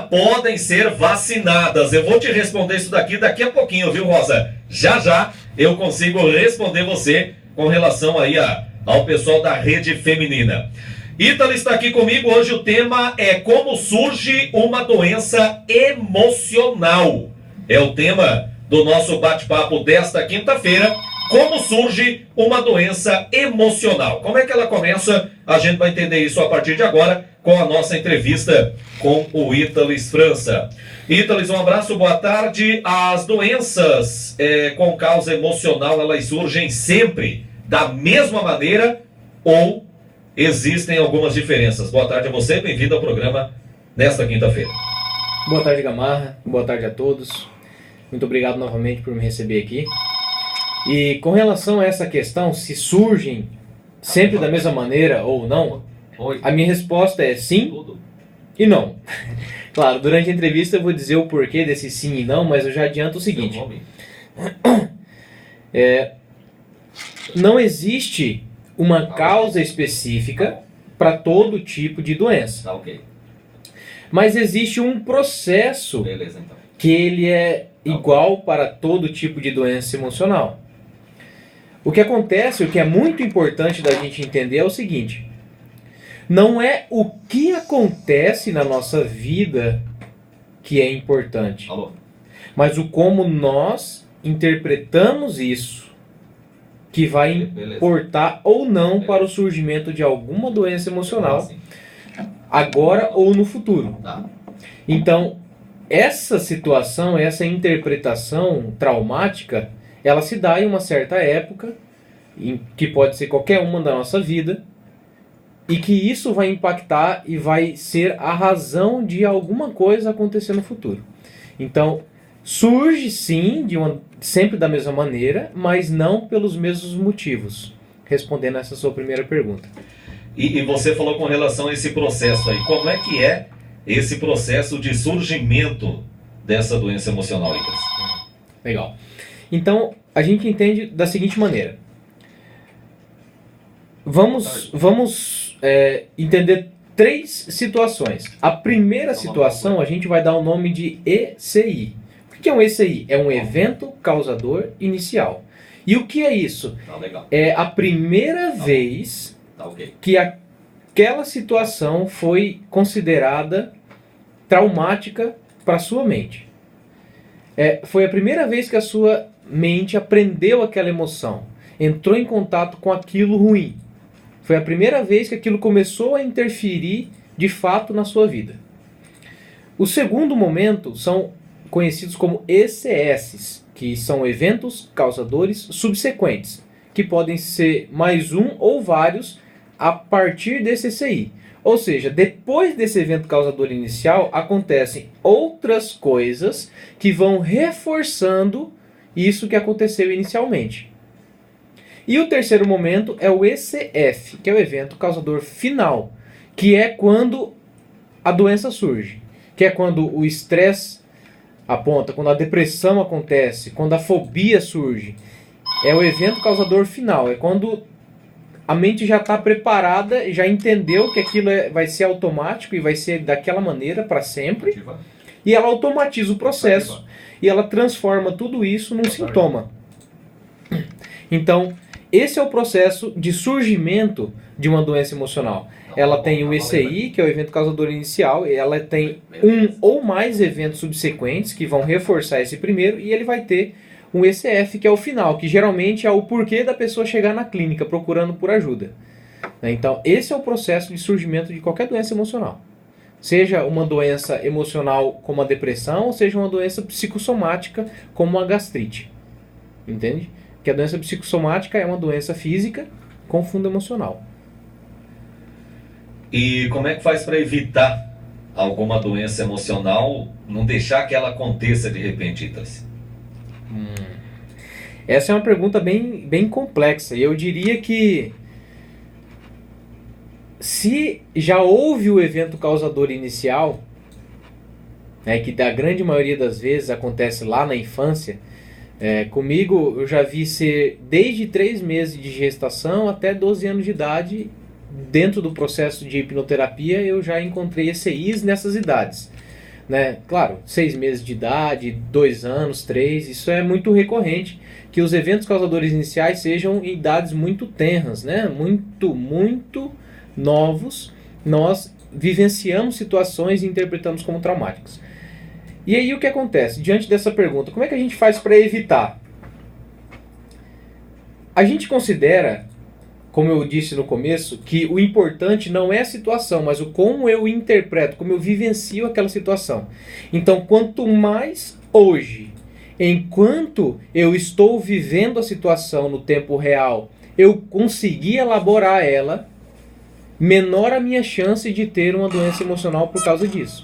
podem ser vacinadas? Eu vou te responder isso daqui a pouquinho, viu, Rosa? Já já eu consigo responder você com relação aí ao pessoal da Rede Feminina. Ítala está aqui comigo. Hoje o tema é como surge uma doença emocional. É o tema do nosso bate-papo desta quinta-feira. Como surge uma doença emocional? Como é que ela começa? A gente vai entender isso a partir de agora com a nossa entrevista com o Ítalis França. Ítalis, um abraço, boa tarde. As doenças com causa emocional, elas surgem sempre da mesma maneira ou existem algumas diferenças? Boa tarde a você, bem-vindo ao programa nesta quinta-feira. Boa tarde, Gamarra. Boa tarde a todos. Muito obrigado novamente por me receber aqui. E com relação a essa questão, se surgem sempre da mesma maneira ou não, a minha resposta é sim e não. Claro, durante a entrevista eu vou dizer o porquê desse sim e não, mas eu já adianto o seguinte. Não existe uma causa específica para todo tipo de doença. Tá, ok. Mas existe um processo que ele é igual para todo tipo de doença emocional. O que acontece, o que é muito importante da gente entender é o seguinte: não é o que acontece na nossa vida que é importante, mas o como nós interpretamos isso que vai importar ou não para o surgimento de alguma doença emocional, agora ou no futuro. Então, essa situação, essa interpretação traumática, ela se dá em uma certa época, que pode ser qualquer uma da nossa vida, e que isso vai impactar e vai ser a razão de alguma coisa acontecer no futuro. Então, surge sim, sempre da mesma maneira, mas não pelos mesmos motivos. Respondendo essa sua primeira pergunta. E você falou com relação a esse processo aí. Como é que é esse processo de surgimento dessa doença emocional, Icas? Legal. Então, a gente entende da seguinte maneira. Vamos entender três situações. A primeira situação a gente vai dar o nome de ECI. O que é um ECI? É um evento causador inicial. E o que é isso? É a primeira vez que aquela situação foi considerada traumática para a sua mente. Foi a primeira vez que a sua mente aprendeu aquela emoção, entrou em contato com aquilo ruim. Foi a primeira vez que aquilo começou a interferir de fato na sua vida. O segundo momento são conhecidos como ECS, que são eventos causadores subsequentes, que podem ser mais um ou vários a partir desse ECI. Ou seja, depois desse evento causador inicial, acontecem outras coisas que vão reforçando isso que aconteceu inicialmente. E o terceiro momento é o ECF, que é o evento causador final, que é quando a doença surge, que é quando o estresse aponta, quando a depressão acontece, quando a fobia surge. É o evento causador final, é quando a mente já está preparada, já entendeu que aquilo vai ser automático e vai ser daquela maneira para sempre. E ela automatiza o processo e ela transforma tudo isso num sintoma. Então, esse é o processo de surgimento de uma doença emocional. Ela tem o ECI, que é o evento causador inicial, e ela tem um ou mais eventos subsequentes que vão reforçar esse primeiro, e ele vai ter um ECF, que é o final, que geralmente é o porquê da pessoa chegar na clínica procurando por ajuda. Então, esse é o processo de surgimento de qualquer doença emocional. Seja uma doença emocional como a depressão, ou seja uma doença psicossomática como a gastrite. Entende? Que a doença psicossomática é uma doença física com fundo emocional. E como é que faz para evitar alguma doença emocional, não deixar que ela aconteça de repente, Itas? Essa é uma pergunta bem complexa. E eu diria que se já houve o evento causador inicial, que da grande maioria das vezes acontece lá na infância, comigo eu já vi ser desde 3 meses de gestação até 12 anos de idade. Dentro do processo de hipnoterapia eu já encontrei ECIs nessas idades. né? Claro, 6 meses de idade, 2 anos, 3, isso é muito recorrente, que os eventos causadores iniciais sejam em idades muito tenras, né? Muito novos, nós vivenciamos situações e interpretamos como traumáticas. E aí o que acontece? Diante dessa pergunta, como é que a gente faz para evitar? A gente considera, como eu disse no começo, que o importante não é a situação, mas o como eu interpreto, como eu vivencio aquela situação. Então, quanto mais hoje, enquanto eu estou vivendo a situação no tempo real, eu conseguir elaborar ela, menor a minha chance de ter uma doença emocional por causa disso.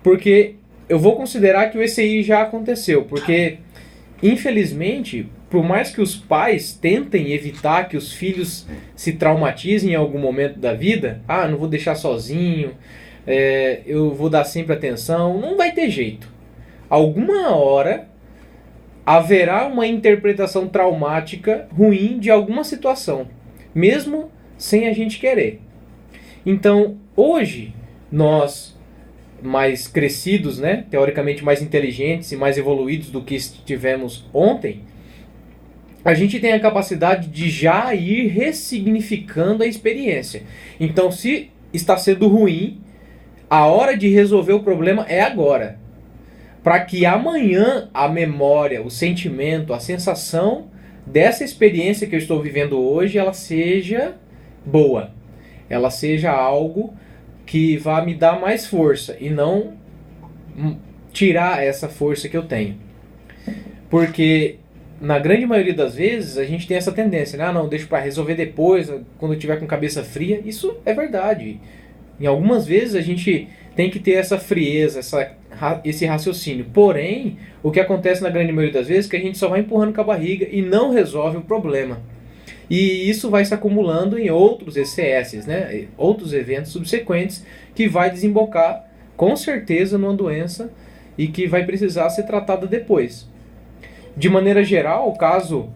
Porque eu vou considerar que o ECI já aconteceu, porque, infelizmente, por mais que os pais tentem evitar que os filhos se traumatizem em algum momento da vida, não vou deixar sozinho, eu vou dar sempre atenção, não vai ter jeito. Alguma hora haverá uma interpretação traumática ruim de alguma situação, mesmo sem a gente querer. Então, hoje, nós, mais crescidos, né, teoricamente mais inteligentes e mais evoluídos do que estivemos ontem, a gente tem a capacidade de já ir ressignificando a experiência. Então, se está sendo ruim, a hora de resolver o problema é agora. Para que amanhã a memória, o sentimento, a sensação dessa experiência que eu estou vivendo hoje, ela seja boa. Ela seja algo que vá me dar mais força e não tirar essa força que eu tenho. Porque na grande maioria das vezes a gente tem essa tendência, né? Não, deixa para resolver depois, quando eu tiver com cabeça fria. Isso é verdade. Em algumas vezes a gente tem que ter essa frieza, esse raciocínio. Porém, o que acontece na grande maioria das vezes é que a gente só vai empurrando com a barriga e não resolve o problema. E isso vai se acumulando em outros ECS, né? Outros eventos subsequentes, que vai desembocar com certeza numa doença e que vai precisar ser tratada depois. De maneira geral, caso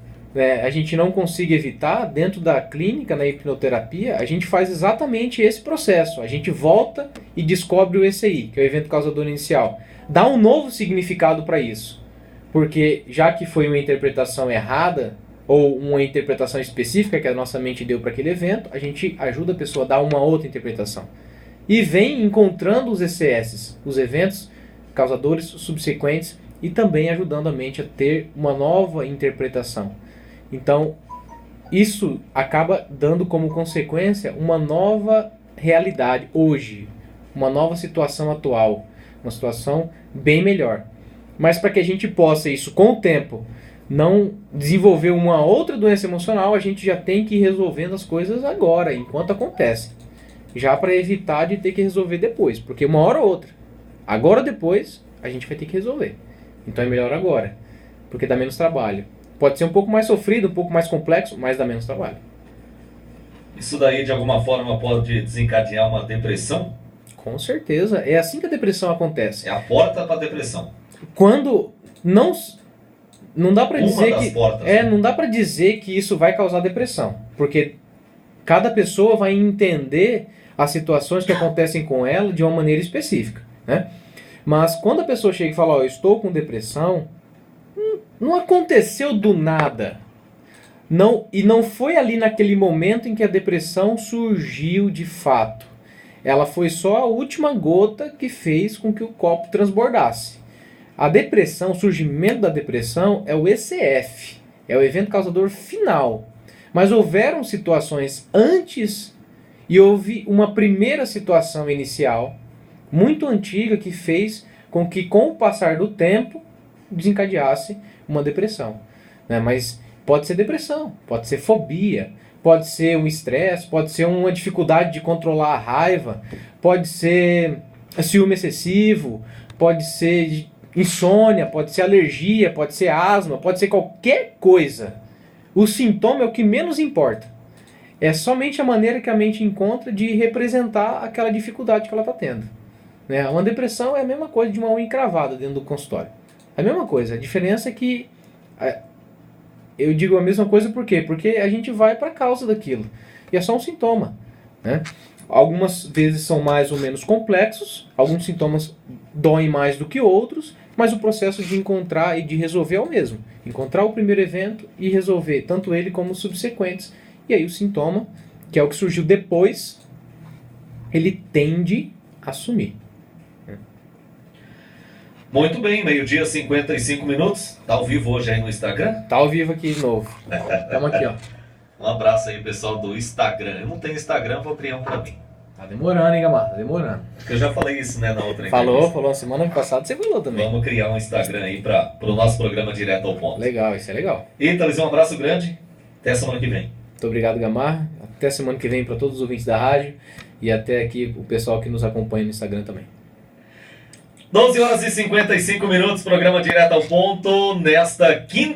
a gente não consiga evitar, dentro da clínica, na hipnoterapia, a gente faz exatamente esse processo. A gente volta e descobre o ECI, que é o evento causador inicial. Dá um novo significado para isso. Porque já que foi uma interpretação errada, ou uma interpretação específica que a nossa mente deu para aquele evento, a gente ajuda a pessoa a dar uma outra interpretação. E vem encontrando os ECS, os eventos causadores subsequentes, e também ajudando a mente a ter uma nova interpretação. Então, isso acaba dando como consequência uma nova realidade hoje, uma nova situação atual, uma situação bem melhor. Mas para que a gente possa isso com o tempo não desenvolver uma outra doença emocional, a gente já tem que ir resolvendo as coisas agora, enquanto acontecem. Já para evitar de ter que resolver depois, porque uma hora ou outra, agora ou depois, a gente vai ter que resolver. Então é melhor agora, porque dá menos trabalho. Pode ser um pouco mais sofrido, um pouco mais complexo, mas dá menos trabalho. Isso daí, de alguma forma, pode desencadear uma depressão? Com certeza. É assim que a depressão acontece. É a porta para a depressão. Quando não dá para dizer que portas, não dá para dizer que isso vai causar depressão, porque cada pessoa vai entender as situações que acontecem com ela de uma maneira específica, né? Mas quando a pessoa chega e fala, eu estou com depressão, não aconteceu do nada. E não foi ali naquele momento em que a depressão surgiu de fato. Ela foi só a última gota que fez com que o copo transbordasse. A depressão, o surgimento da depressão é o ECF, é o evento causador final. Mas houveram situações antes e houve uma primeira situação inicial, muito antiga, que fez com que, com o passar do tempo, desencadeasse uma depressão. Né? Mas pode ser depressão, pode ser fobia, pode ser um estresse, pode ser uma dificuldade de controlar a raiva, pode ser ciúme excessivo, pode ser insônia, pode ser alergia, pode ser asma, pode ser qualquer coisa. O sintoma é o que menos importa. É somente a maneira que a mente encontra de representar aquela dificuldade que ela está tendo. Né? Uma depressão é a mesma coisa de uma unha encravada dentro do consultório. É a mesma coisa. A diferença é que eu digo a mesma coisa por quê? Porque a gente vai para a causa daquilo. E é só um sintoma. Né? Algumas vezes são mais ou menos complexos, alguns sintomas doem mais do que outros, mas o processo de encontrar e de resolver é o mesmo. Encontrar o primeiro evento e resolver tanto ele como os subsequentes. E aí o sintoma, que é o que surgiu depois, ele tende a sumir. Muito bem, meio-dia, 55 minutos. Tá ao vivo hoje aí no Instagram? Tá ao vivo aqui de novo. Estamos aqui, ó. Um abraço aí, pessoal do Instagram. Eu não tenho Instagram, vou criar um pra mim. Tá demorando, hein, Gamar? Tá demorando. Eu já falei isso, né, na outra Falou na semana passada, você falou também. Vamos criar um Instagram aí pro nosso programa Direto ao Ponto. Legal, isso é legal. Thales, um abraço grande. Até semana que vem. Muito obrigado, Gamar. Até semana que vem para todos os ouvintes da rádio e até aqui o pessoal que nos acompanha no Instagram também. 12 horas e 55 minutos, programa Direto ao Ponto, nesta quinta.